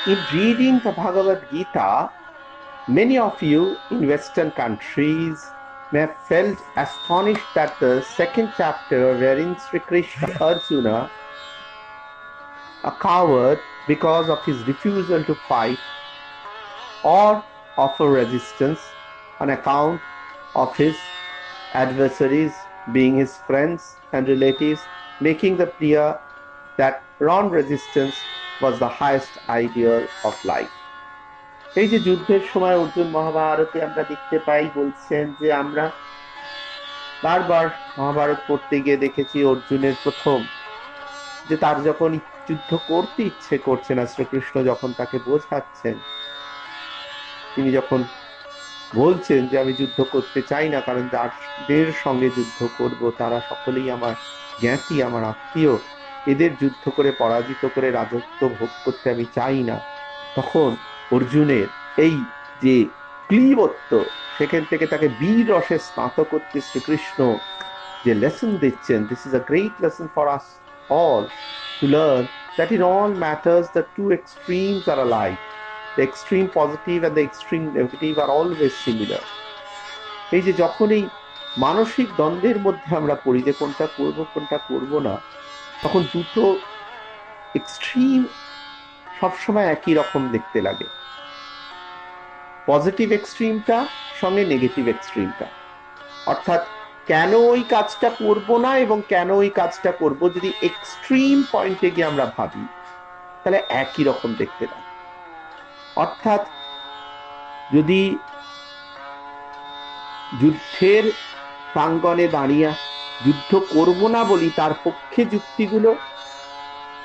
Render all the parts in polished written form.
In reading the Bhagavad Gita, many of you in Western countries may have felt astonished that the second chapter, wherein Sri Krishna Arjuna, a coward because of his refusal to fight or offer resistance on account of his adversaries being his friends and relatives, making the clear that non-resistance was the highest ideal of life. এই যে যুদ্ধের সময় অর্জুন মহাভারতে আমরা দেখতে পাই বলছেন যে আমরা বারবার মহাভারত পড়তে গিয়ে দেখেছি অর্জুনের প্রথম যে তার যখন যুদ্ধ করতে ইচ্ছে করছে না, শ্রীকৃষ্ণ যখন তাকে বোঝাচ্ছেন, তিনি যখন বলছেন যে আমি যুদ্ধ করতে চাই না, কারণ যাদের সঙ্গে যুদ্ধ করব তারা সকলেই আমার জ্ঞাতি, আমার আত্মীয়, এদের যুদ্ধ করে পরাজিত করে রাজত্ব ভোগ করতে আমি চাই না। তখন অর্জুনের এই যে ক্লীবত্ব, সেখান থেকে তাকে বীর রসে স্নাত করতে শ্রীকৃষ্ণ যে লেসন দিচ্ছেন, this is a great lesson for us all to learn that in all matters the two extremes are alike. The extreme positive and the extreme negative are always similar. এই যে যখন এই মানসিক দ্বন্দ্বের মধ্যে আমরা পড়ি যে কোনটা করব কোনটা করব না, তখন দুটো এক্সট্রিম সবসময় একই রকম দেখতে লাগে। পজিটিভ এক্সট্রিমটা সঙ্গে নেগেটিভ এক্সট্রিমটা, অর্থাৎ কেন ওই কাজটা করব না এবং কেন ওই কাজটা করব, যদি এক্সট্রিম পয়েন্টে গিয়ে আমরা ভাবি তাহলে একই রকম দেখতে লাগে। অর্থাৎ যদি যুদ্ধের প্রাঙ্গণে দাঁড়িয়ে যুদ্ধ করব না বলি তার পক্ষে যুক্তিগুলো,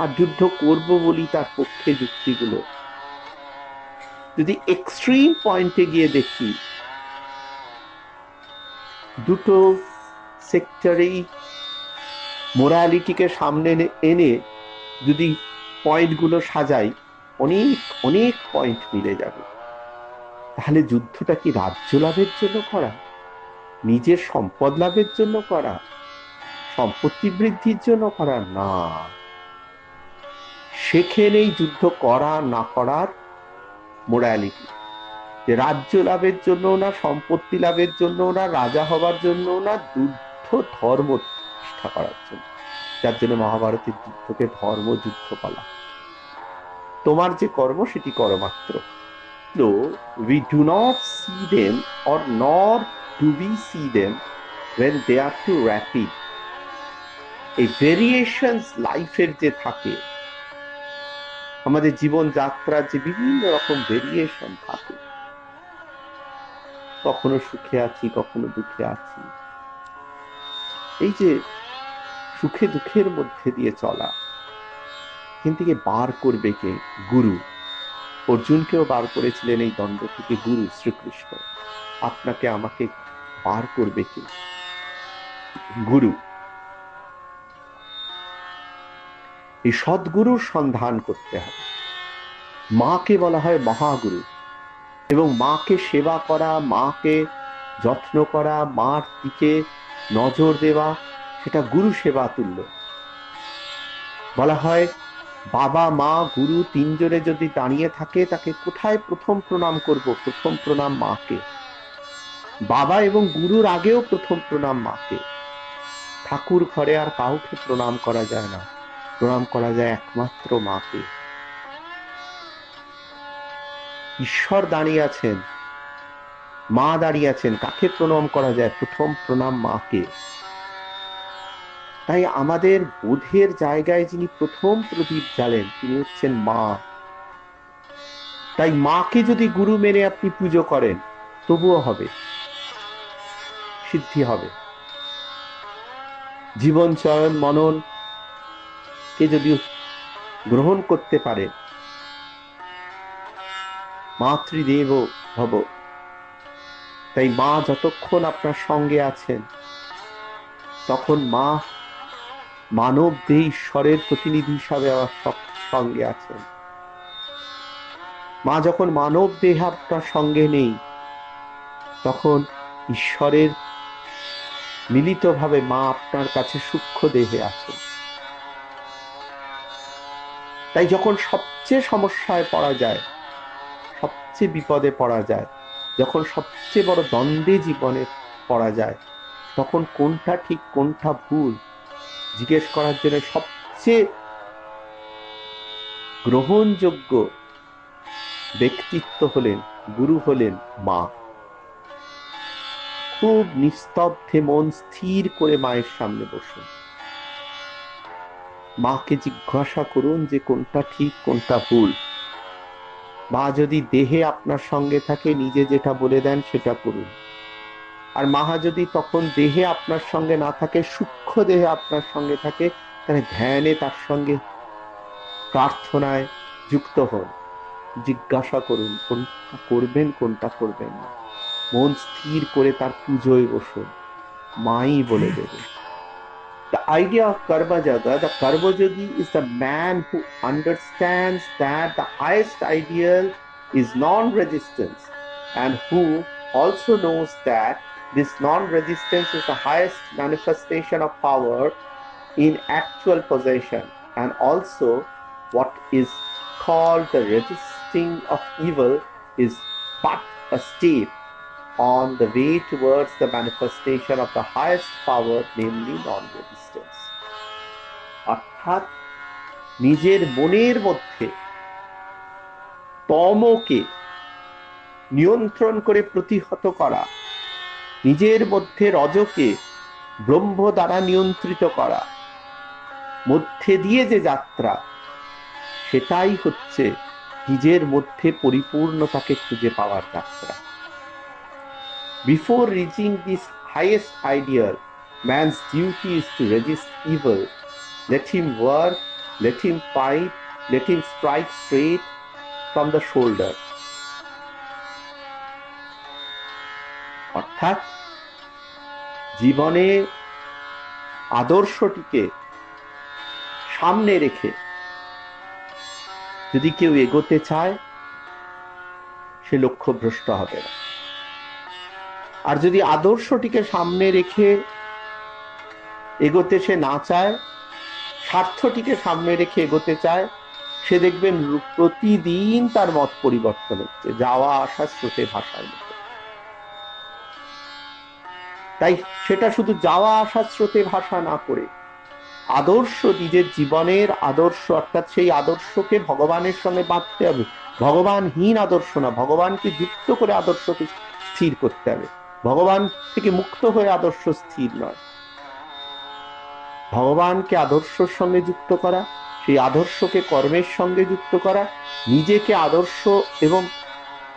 আর যুদ্ধ করব বলি তার পক্ষে যুক্তিগুলো, যদি এক্সট্রিম পয়েন্টে গিয়ে দেখি, দুটো সেক্টরেই মোরালিটিকে সামনে এনে যদি পয়েন্টগুলো সাজাই, অনেক অনেক পয়েন্ট মিলে যাবে। তাহলে যুদ্ধটা কি রাজ্য লাভের জন্য করা, নিজের সম্পদ লাভের জন্য করা, সম্পত্তি বৃদ্ধির জন্য করা? না, সেখানেই যুদ্ধ করা না করার মোরালিটি, যে রাজ্য লাভের জন্য না, সম্পত্তি লাভের জন্য না, রাজা হবার জন্য না, যুদ্ধ ধর্ম প্রতিষ্ঠা করার জন্য। যার জন্য মহাভারতের যুদ্ধকে ধর্মযুদ্ধ বলা। তোমার যে কর্ম সেটি করো মাত্র। So we do not see them, or nor do we see them when they are too rapid. এই ভেরিয়েশনস লাইফের যে থাকে, আমাদের জীবন যাত্রার যে বিভিন্ন রকম ভেরিয়েশন থাকে, কখনো সুখে আছি কখনো দুঃখে আছি, এই যে সুখে দুঃখের মধ্যে দিয়ে চলা, এখান থেকে বার করবে কে? গুরু। অর্জুনকেও বার করেছিলেন এই দ্বন্দ্ব থেকে গুরু শ্রীকৃষ্ণ। আপনাকে আমাকে বার করবে কে? গুরু। এই সদ্গুরুর সন্ধান করতে হবে। মাকে বলা হয় মহাগুরু, এবং মাকে সেবা করা, মাকে যত্ন করা, মার দিকে নজর দেওয়া, সেটা গুরু সেবা তুল্য। বলা হয় বাবা মা গুরু তিনজনে যদি দাঁড়িয়ে থাকে, তাকে কোথায় প্রথম প্রণাম করব? প্রথম প্রণাম মাকে। বাবা এবং গুরুর আগেও প্রথম প্রণাম মাকে। ঠাকুর ঘরে আর কাউকে প্রণাম করা যায় না, প্রণাম করা যায় একমাত্র মাকে। ঈশ্বর দাঁড়িয়ে আছেন, মা দাঁড়িয়ে আছেন, কাকে প্রণাম করা যায়? প্রথম প্রণাম মাকে। তাই আমাদের বোধের জায়গায় যিনি প্রথম প্রদীপ জ্বালেন তিনি হচ্ছেন মা। তাই মাকে যদি গুরু মেনে আপনি পুজো করেন তবুও হবে, সিদ্ধি হবে। জীবন চয়ন মনন কে যদি গ্রহণ করতে পারে, মাতৃদেব ভব, তাই মা যতক্ষণ আপনার সঙ্গে আছেন তখন মা মানব দেহ ঈশ্বরের প্রতিনিধি হিসাবে আমার সঙ্গে আছেন। মা যখন মানব দেহ আপনার সঙ্গে নেই, তখন ঈশ্বরের মিলিতভাবে মা আপনার কাছে সূক্ষ্ম দেহে আছে। তাই যখন সবচেয়ে সমস্যায় পড়া যায়, সবচেয়ে বিপদে পড়া যায়, যখন সবচেয়ে বড় দ্বন্দ্বে জীবনে পড়া যায়, তখন কোনটা ঠিক কোনটা ভুল জিজ্ঞেস করার জন্য সবচেয়ে গ্রহণযোগ্য ব্যক্তিত্ব হলেন, গুরু হলেন মা। খুব নিস্তব্ধে মন স্থির করে মায়ের সামনে বসুন, মাকে জিজ্ঞাসা করুন যে কোনটা ঠিক কোনটা ভুল। মা যদি দেহে আপনার সঙ্গে থাকে, নিজে যেটা বলে দেন সেটা করুন। আর মা যদি তখন দেহে আপনার সঙ্গে না থাকে, সূক্ষ্ম দেহে আপনার সঙ্গে থাকে, তাহলে ধ্যানে তার সঙ্গে প্রার্থনায় যুক্ত হন, জিজ্ঞাসা করুন কোনটা করবেন কোনটা করবেন না। মন স্থির করে তার পুজোয় বসুন, মাই বলে দেবে। The idea of Karma Yoga, the Karma Yogi is the man who understands that the highest ideal is non-resistance, and who also knows that this non-resistance is the highest manifestation of power in actual possession, and also what is called the resisting of evil is but a step on the way towards the manifestation of the highest power, namely non-resistance. অর্থাৎ নিজের মনের মধ্যে তমকে নিয়ন্ত্রণ করে প্রতিহত করা, নিজের মধ্যে রজকে ব্রহ্ম দ্বারা নিয়ন্ত্রিত করা, মধ্যে দিয়ে যে যাত্রা, সেটাই হচ্ছে নিজের মধ্যে পরিপূর্ণতাকে খুঁজে পাওয়ার যাত্রা। Before reaching this highest ideal, man's duty is to resist evil. Let him work, let him fight, let him strike straight from the shoulder. অর্থাৎ জীবনে আদর্শটিকে সামনে রেখে যদি কেউ এগোতে চায়, সে লক্ষ্যভ্রষ্ট হবে না। আর যদি আদর্শটিকে সামনে রেখে এগোতে সে না চায়, স্বার্থটিকে সামনে রেখে এগোতে চায়, সে দেখবেন প্রতিদিন তার মত পরিবর্তন হচ্ছে, যাওয়া আসা স্রোতে ভাসার মতো। তাই সেটা শুধু যাওয়া আসা স্রোতে ভাসা না করে আদর্শ, নিজের জীবনের আদর্শ, অর্থাৎ সেই আদর্শকে ভগবানের সঙ্গে বাঁধতে হবে। ভগবানহীন আদর্শ না, ভগবানকে যুক্ত করে আদর্শকে স্থির করতে হবে। ভগবান থেকে মুক্ত হয়ে আদর্শ স্থির নয়। ভগবানকে আদর্শের সঙ্গে যুক্ত করা, সেই আদর্শকে কর্মের সঙ্গে যুক্ত করা, নিজেকে আদর্শ এবং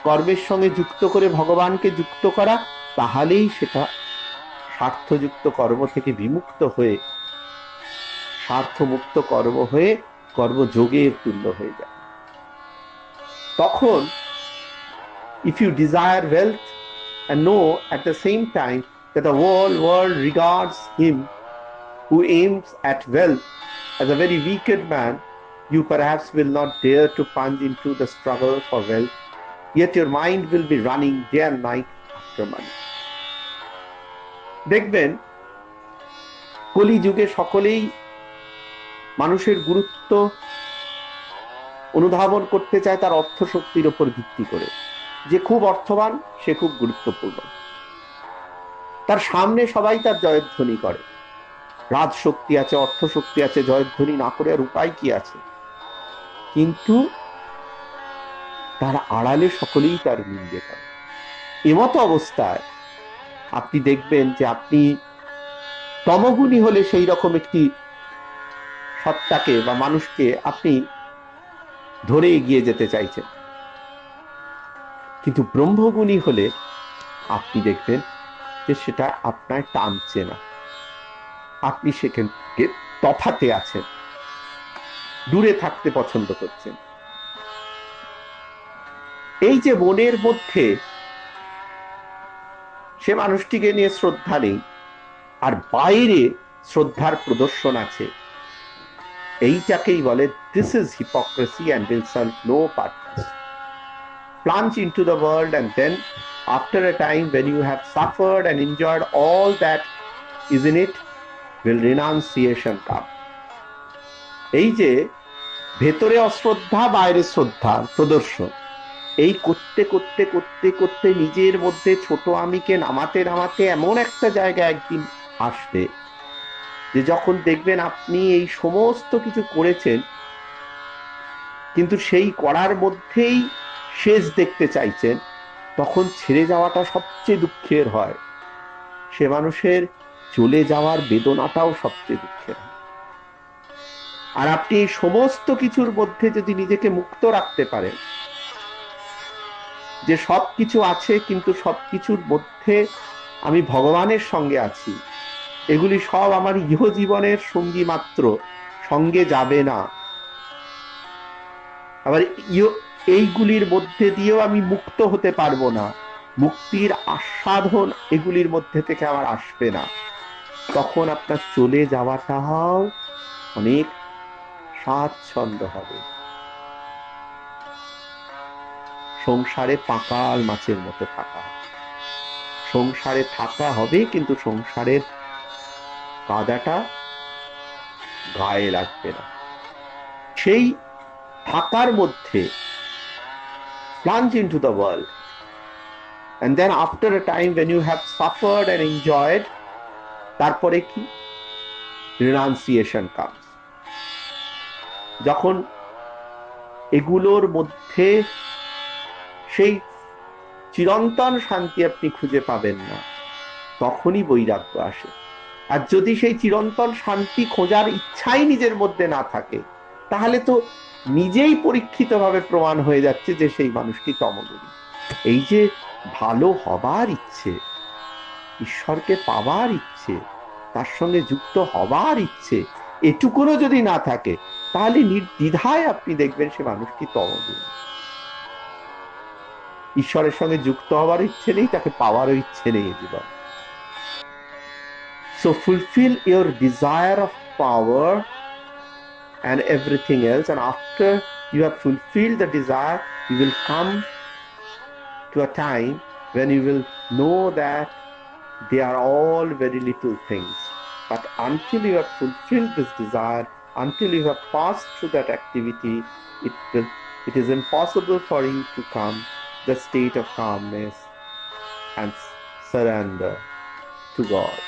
কর্মের সঙ্গে যুক্ত করে ভগবানকে যুক্ত করা, তাহলেই সেটা স্বার্থযুক্ত কর্ম থেকে বিমুক্ত হয়ে স্বার্থমুক্ত কর্ম হয়ে কর্মযোগের তুল্য হয়ে যায়। তখন if you desire wealth and know at the same time that the whole world regards him who aims at wealth as a very wicked man, you perhaps will not dare to plunge into the struggle for wealth, yet your mind will be running day and night after money. দেখবেন কলিযুগে সকলেই মানুষের গুরুত্ব অনুধাবন করতে চায় তার অর্থ শক্তির উপর ভিত্তি করে। যে খুব অর্থবান সে খুব গুরুত্বপূর্ণ, তার সামনে সবাই তার জয়ধ্বনি করে। রাজশক্তি আছে, অর্থ শক্তি আছে, জয়ধ্বনি না করে আর উপায় কি আছে? কিন্তু তার আড়ালে সকলেই তার নিন্দে করে। এমতো অবস্থায় আপনি দেখবেন যে আপনি তমগুণী হলে সেই রকম একটি সত্তাকে বা মানুষকে আপনি ধরে এগিয়ে যেতে চাইছেন, কিন্তু ব্রহ্মগুণী হলে আপনি দেখবেন যে সেটা আপনার টানছে না, আপনি সেখান থেকে তফাতে আছেন, দূরে থাকতে পছন্দ করছেন। এই যে মনের মধ্যে সে মানুষটিকে নিয়ে শ্রদ্ধা নেই আর বাইরে শ্রদ্ধার প্রদর্শন আছে, এইটাকেই বলে this is hypocrisy and will serve no purpose. Plunge into the world and then after a time when you have suffered and enjoyed all that is in it, will renunciation come. এই যে ভেতরে অশ্রদ্ধা, বাইরে শ্রদ্ধা প্রদর্শন। এই করতে করতে করতে করতে নিজের মধ্যে ছোট আমিকে নামাতে নামাতে এমন একটা জায়গা একদিন আসবে যে যখন দেখবেন আপনি এই সমস্ত কিছু করেছেন, কিন্তু সেই করার মধ্যেই শেষ দেখতে চাইছেন, তখন ছেড়ে যাওয়াটা সবচেয়ে দুঃখের হয়। সে মানুষের চলে যাওয়ার বেদনাটাও সবচেয়ে দুঃখের হয়। আর আপনি এই সমস্ত কিছুর মধ্যে যদি নিজেকে মুক্ত রাখতে পারেন, যে সবকিছু আছে কিন্তু সবকিছুর মধ্যে আমি ভগবানের সঙ্গে আছি, এগুলি সব আমার ইহ জীবনের সঙ্গী মাত্র, সঙ্গে যাবে না। আবার এইগুলির মধ্যে দিয়েও আমি মুক্ত হতে পারবো না, মুক্তির আস্বাদন এগুলির মধ্যে থেকে আমার আসবে না। তখন আপনার চলে যাওয়াটাও অনেক স্বাচ্ছন্দ্য হবে। সংসারে পাকাল মাছের মতো থাকা, সংসারে থাকা হবে কিন্তু সংসারের কাদাটা গায়ে লাগবে না। সেই থাকার মধ্যে plunge into the world, and then after a time when you have suffered and enjoyed, তারপরে কি? renunciation comes. যখন এগুলোর মধ্যে সেই চিরন্তন শান্তি আপনি খুঁজে পাবেন না, তখনই বৈরাগ্য আসে। আর যদি সেই চিরন্তন শান্তি খোঁজার ইচ্ছাই নিজের মধ্যে না থাকে, তাহলে তো নিজেই পরীক্ষিতভাবে প্রমাণ হয়ে যাচ্ছে যে সেই মানুষটি তমোগুণী। এই যে ভালো হবার ইচ্ছে, ঈশ্বরকে পাবার ইচ্ছে, তার সঙ্গে যুক্ত হবার ইচ্ছে, এটুকুনো যদি না থাকে, তাহলে নির্দ্বিধায় আপনি দেখবেন সে মানুষটি তমোগুণী। ঈশ্বরের সঙ্গে যুক্ত হবার ইচ্ছে নেই, তাকে পাওয়ারও ইচ্ছে নেই জীবন। So fulfill your desire of power and everything else, and after you have fulfilled the desire, you will come to a time when you will know that they are all very little things. But until you have fulfilled this desire, until you have passed through that activity, it is impossible for you to come the state of calmness and surrender to God.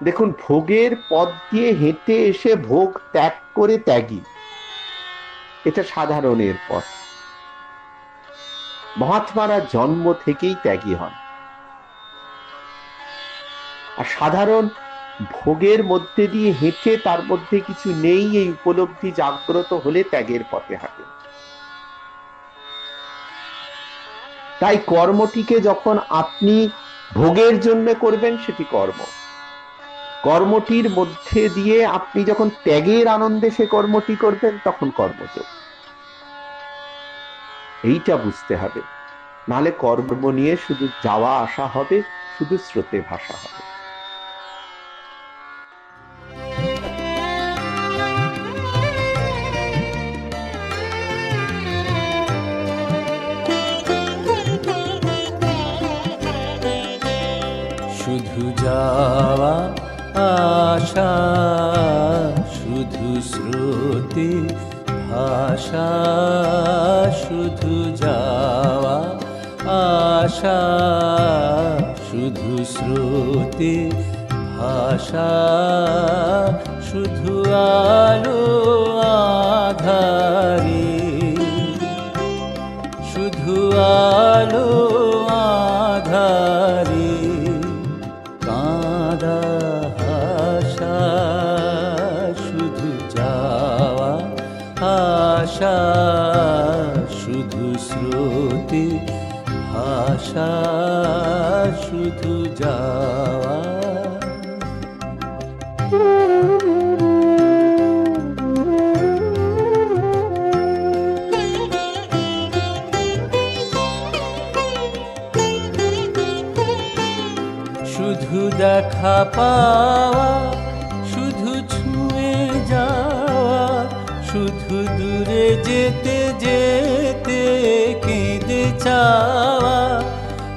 দেখুন, ভোগের পথ দিয়ে হেঁটে এসে ভোগ ত্যাগ করে ত্যাগী, এটা সাধারণের পথ। মহাত্মারা জন্ম থেকেই ত্যাগী হন। আর সাধারণ ভোগের মধ্যে দিয়ে হেঁটে তার মধ্যে কিছু নেই এই উপলব্ধি জাগ্রত হলে ত্যাগের পথে হাঁটে। তাই কর্মটিকে যখন আপনি ভোগের জন্য করবেন, সেটি কর্ম। কর্মটির মধ্যে দিয়ে আপনি যখন ত্যাগের আনন্দে সে কর্মটি করবেন, তখন কর্মযোগ। এইটা বুঝতে হবে, নালে কর্ম নিয়ে শুধু যাওয়া আসা হবে, শুধু স্রোতে ভাসা হবে। শুধু যাওয়া আশা, শুধু স্রোতে ভাষা, শুধু যাওয়া আশা, শুধু স্রোতে ভাষা, শুধু আলো আধারে, শুধু আলো আধারে কাঁদা হাসা, শুধু যাওয়া আশা, শুধু স্রোতে ভাষা, শুধু যাওয়া। শুধু দেখা পাওয়া, শুধু ছুঁয়ে যাওয়া, শুধু দূরে যেতে যেতে কেঁদে চাওয়া,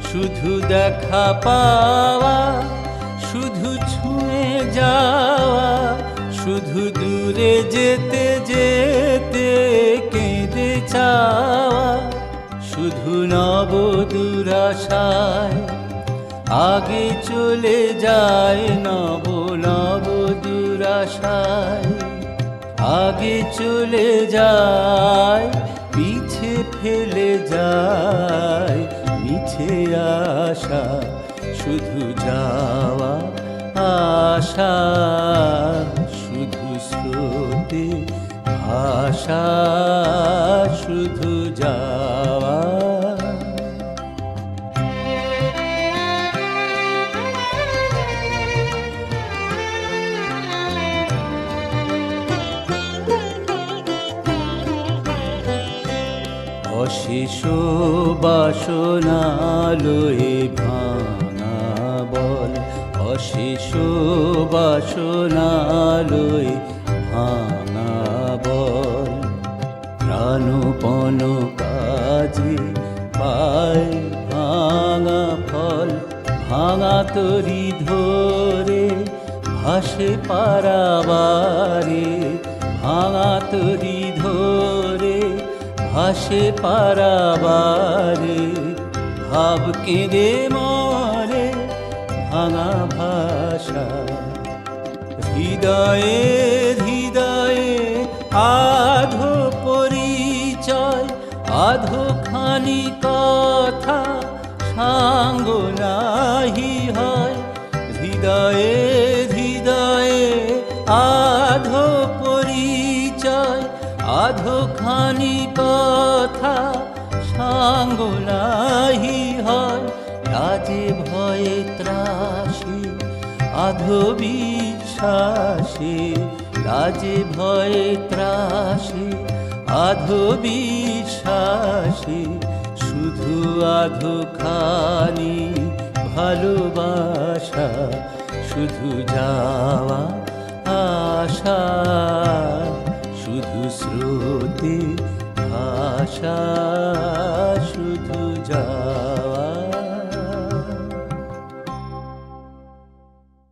শুধু দেখা পাওয়া, শুধু ছুঁয়ে যাওয়া, শুধু দূরে দূরে যেতে যেতে কেঁদে চাওয়া, শুধু নব দুরাশায় আগে চলে যায়, নব নব দুরাশায় আগে চলে যায়, পিছে ফেলে যায় মিছে আশা, শুধু যাওয়া আশা, শুধু স্রোতে ভাষা, শুধু যাওয়া। অশেষ বাসনা লয়ে ভাঙা বল, অশেষ বাসনা লয়ে ভাঙা বল, প্রাণপণ কাজে পায় ভাঙা ফল, ভাঙা তরি ধরে ভাসে পারাবারে, ভাঙা তরি ধরে ভাসে পারাবারে, ভাব কেঁদে মরে ভাঙা ভাষা, হৃদয়ে হৃদয়ে আধো পরিচয়, আধো খানি কথা সাঙ্গ নাহি হয়, হৃদয়ে হৃদয়ে আধো পরিচয়, আধো খানি কথা সাঙ্গ নাহি হয়, লাজে ভয়ে ত্রাসে আধো বিশ্বাসে, লাজে ভয়ে ত্রাসে আধো বিশ্বাসে, শুধু আধো খানি ভালোবাসা, শুধু যাওয়া আশা, শুধু স্রোতে ভাষা, শুধু যা।